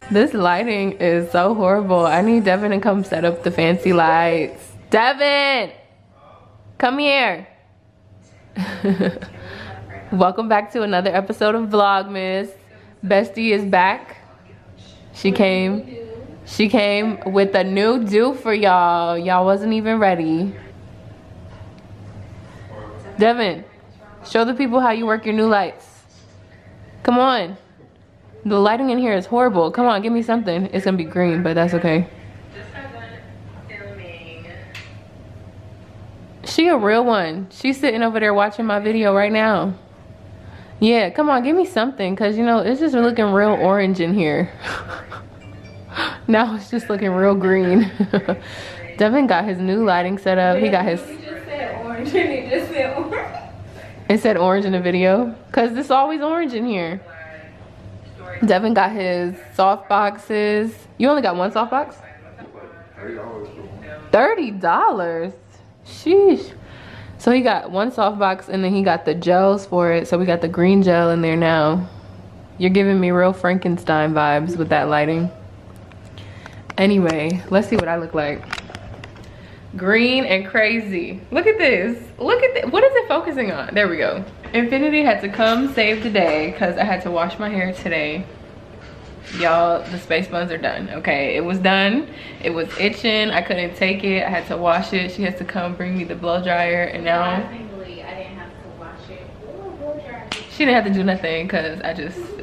This lighting is so horrible. I need Devin to come set up the fancy lights. Devin! Come here. Welcome back to another episode of Vlogmas. Bestie is back. She came with a new do for y'all. Y'all wasn't even ready. Devin, show the people how you work your new lights. Come on. The lighting in here is horrible. Come on, give me something. It's gonna be green, but that's okay. She a real one. She's sitting over there watching my video right now. Yeah, come on, give me something, cause you know it's just looking real orange in here. Now it's just looking real green. Devin got his new lighting set up. He got his. You just said orange and it just said orange. It said orange in the video, cause it's always orange in here. Devin got his soft boxes. You only got one soft box? $30. Sheesh. So he got one soft box and then he got the gels for it. So we got the green gel in there now. You're giving me real Frankenstein vibes with that lighting. Anyway, let's see what I look like. Green and crazy. Look at this. Look at this. What is it focusing on? There we go. Infinity had to come save the day because I had to wash my hair today. Y'all, the space buns are done. Okay, it was done. It was itching. I couldn't take it. I had to wash it. She has to come bring me the blow dryer, and now I didn't have to wash it. she didn't have to do nothing because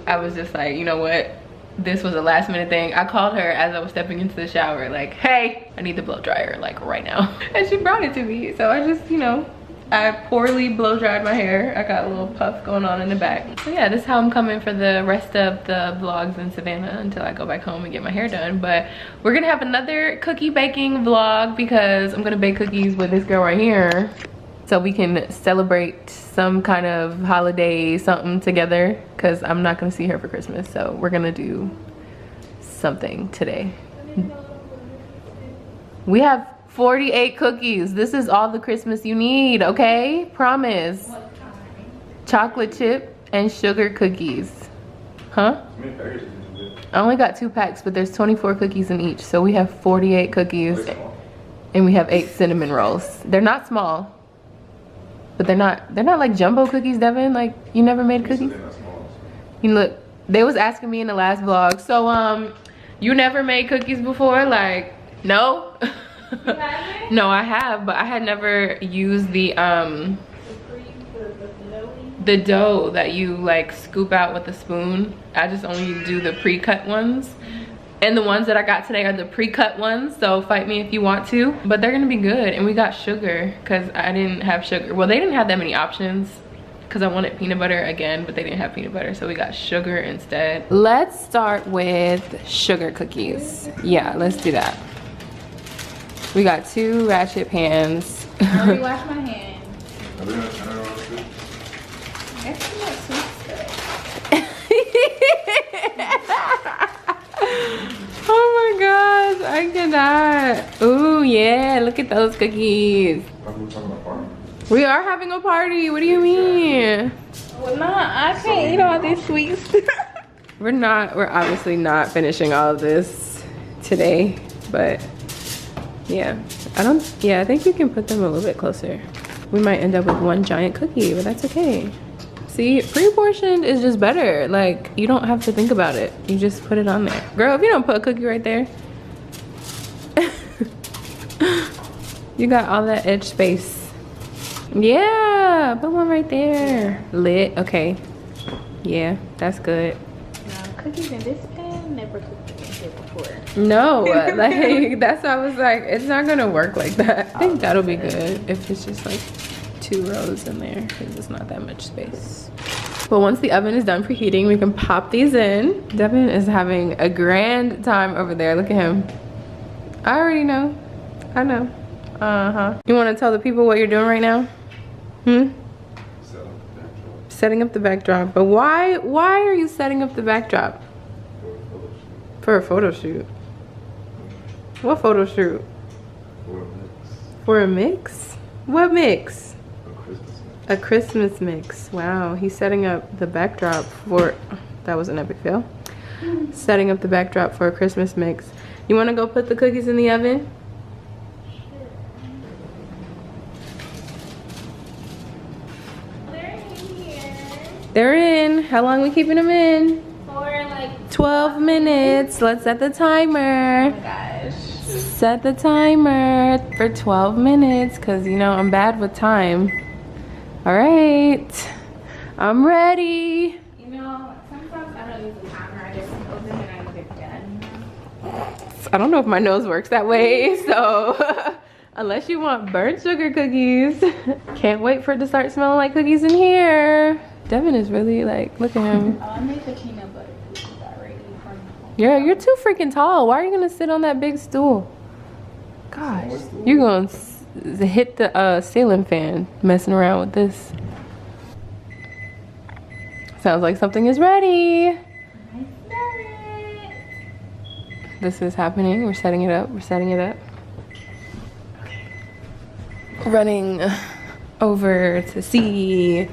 I was just like, you know what? This was a last minute thing. I called her as I was stepping into the shower, like, hey, I need the blow dryer, like right now. And she brought it to me. So I just, you know, I poorly blow dried my hair. I got a little puff going on in the back. So yeah, this is how I'm coming for the rest of the vlogs in Savannah until I go back home and get my hair done. But we're gonna have another cookie baking vlog because I'm gonna bake cookies with this girl right here, so we can celebrate some kind of holiday something together, because I'm not gonna see her for Christmas. So we're gonna do something today. We have 48 cookies. This is all the Christmas you need, okay? Promise. Chocolate chip and sugar cookies. Huh? I only got 2 packs, but there's 24 cookies in each. So we have 48 cookies and we have 8 cinnamon rolls. They're not small, but they're not like jumbo cookies, Devin. Like, you never made cookies? You look, they was asking me in the last vlog. So you never made cookies before? Like, no? No, I have, but I had never used the dough that you like scoop out with a spoon. I just only do the pre-cut ones, and the ones that I got today are the pre-cut ones. So fight me if you want to, but they're gonna be good. And we got sugar because I didn't have sugar. Well, they didn't have that many options because I wanted peanut butter again, but they didn't have peanut butter, so we got sugar instead. Let's start with sugar cookies. Yeah, let's do that. We got 2 ratchet pans. I already washed my hands. That's too much sweet stuff. Oh my gosh, I cannot. Ooh, yeah, look at those cookies. We are having a party. What do you mean? Well, I can't eat all this sweet stuff. We're obviously not finishing all of this today, but yeah, I think you can put them a little bit closer. We might end up with one giant cookie, but that's okay. See, pre-portioned is just better. Like, you don't have to think about it. You just put it on there. Girl, if you don't put a cookie right there, you got all that edge space. Yeah, put one right there. Lit, okay. Yeah, that's good. Cookies in this pan, never cooked in here before. No, like, that's why I was like, it's not gonna work like that. I think that'll be good if it's just like 2 rows in there, because it's not that much space. But once the oven is done preheating, we can pop these in. Devin is having a grand time over there. Look at him. I already know. I know. You want to tell the people what you're doing right now? Setting up the backdrop. But why are you setting up the backdrop? For a photo shoot. What photo shoot? For a mix? What mix? A Christmas mix. Wow, he's setting up the backdrop for, that was an epic fail. setting up the backdrop for a Christmas mix. You want to go put the cookies in the oven? They're in. How long we keeping them in? For like 12 minutes. Let's set the timer. Oh my gosh. Set the timer for 12 minutes because, you know, I'm bad with time. All right. I'm ready. You know, sometimes I don't use the timer. I just open it and I look at that. I don't know if my nose works that way, so unless you want burnt sugar cookies. Can't wait for it to start smelling like cookies in here. Devin is really like, look at him. Oh, I made the peanut butter cookies already from home. Yeah, you're too freaking tall. Why are you gonna sit on that big stool? Gosh, you're gonna hit the ceiling fan messing around with this. Sounds like something is ready. I smell it. This is happening. We're setting it up. We're setting it up. Running over to see.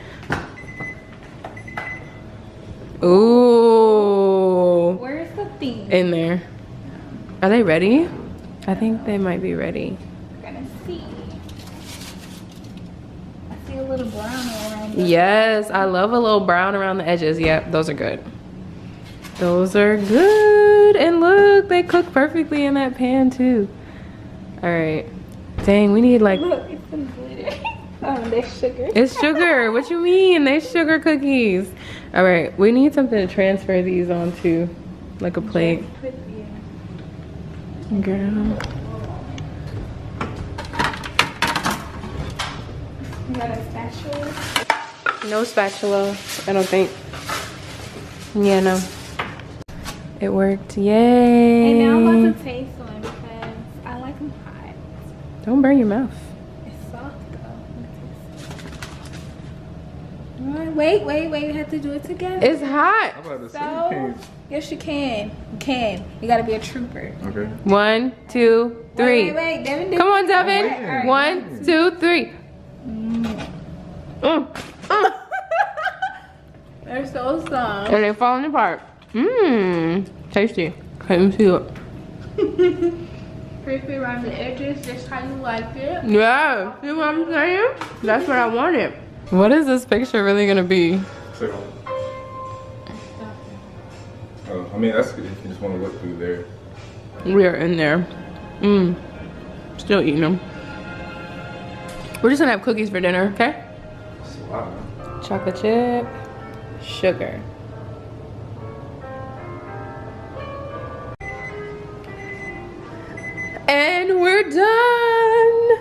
Ooh. Where's the thing? In there. Are they ready? I think they might be ready. We're gonna see. I see a little brown around the Yes, I love a little brown around the edges. Yep, those are good. Those are good. And look, they cook perfectly in that pan too. All right. Dang, we need like... Look, it's some glitter. Oh, there's sugar. It's sugar. What you mean? They sugar cookies. All right, we need something to transfer these onto, like a plate. Girl. You got a spatula? No spatula, I don't think. Yeah, no. It worked. Yay. And now I'm about to taste one because I like them hot. Don't burn your mouth. It's soft though. Wait, we have to do it together. It's hot. I'm about to say, So, yes you can. You can. You gotta be a trooper. okay. 1, 2, 3. Wait, Devin, Come on, Devin. All right. 1, 2, 3. They're so soft. And they're falling apart. Mmm. Tasty. Can't even see it. Crispy around the edges, just how you like it. Yeah. See what I'm saying? That's what I wanted. What is this picture really gonna be? So, I mean, that's good if you just want to look through there. We are in there. Mmm. Still eating them. We're just gonna have cookies for dinner, okay? That's a lot, man. Chocolate chip, sugar. And we're done.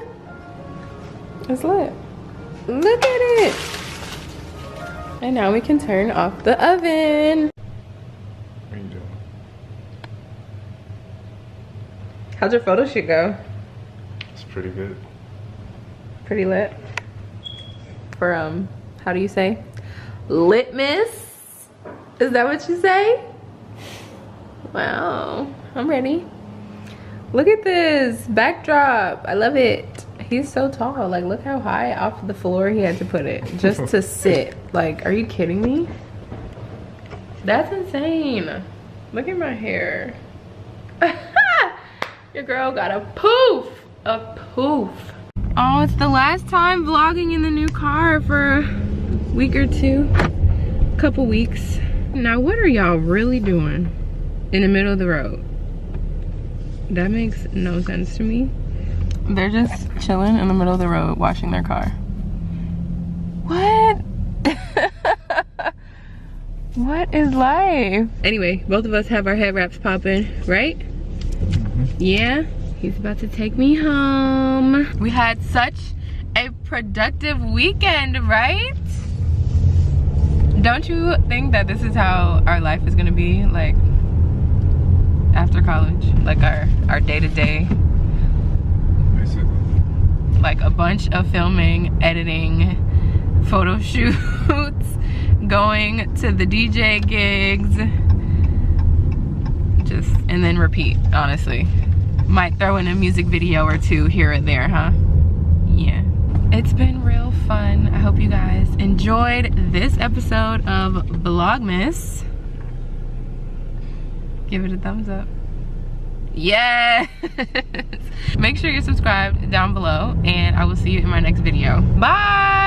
It's lit. Look at it. And now we can turn off the oven. What are you doing? How's your photo shoot go? It's pretty good. Pretty lit. For how do you say? Litmus? Is that what you say? Wow, I'm ready. Look at this backdrop. I love it. He's so tall. Like, look how high off the floor he had to put it just to sit. Like, are you kidding me? That's insane. Look at my hair. Your girl got a poof. A poof. Oh, it's the last time vlogging in the new car for a week or two. Couple weeks. Now, what are y'all really doing in the middle of the road? That makes no sense to me. They're just chilling in the middle of the road, washing their car. What? What is life? Anyway, both of us have our head wraps popping, right? Yeah? He's about to take me home. We had such a productive weekend, right? Don't you think that this is how our life is gonna be, like, after college? Like our day-to-day? Basically. Like a bunch of filming, editing, photo shoots, going to the DJ gigs, just, and then repeat, honestly. Might throw in a music video or two here or there, huh? Yeah. It's been real fun. I hope you guys enjoyed this episode of Vlogmas. Give it a thumbs up. Yes. Make sure you're subscribed down below, and I will see you in my next video. Bye.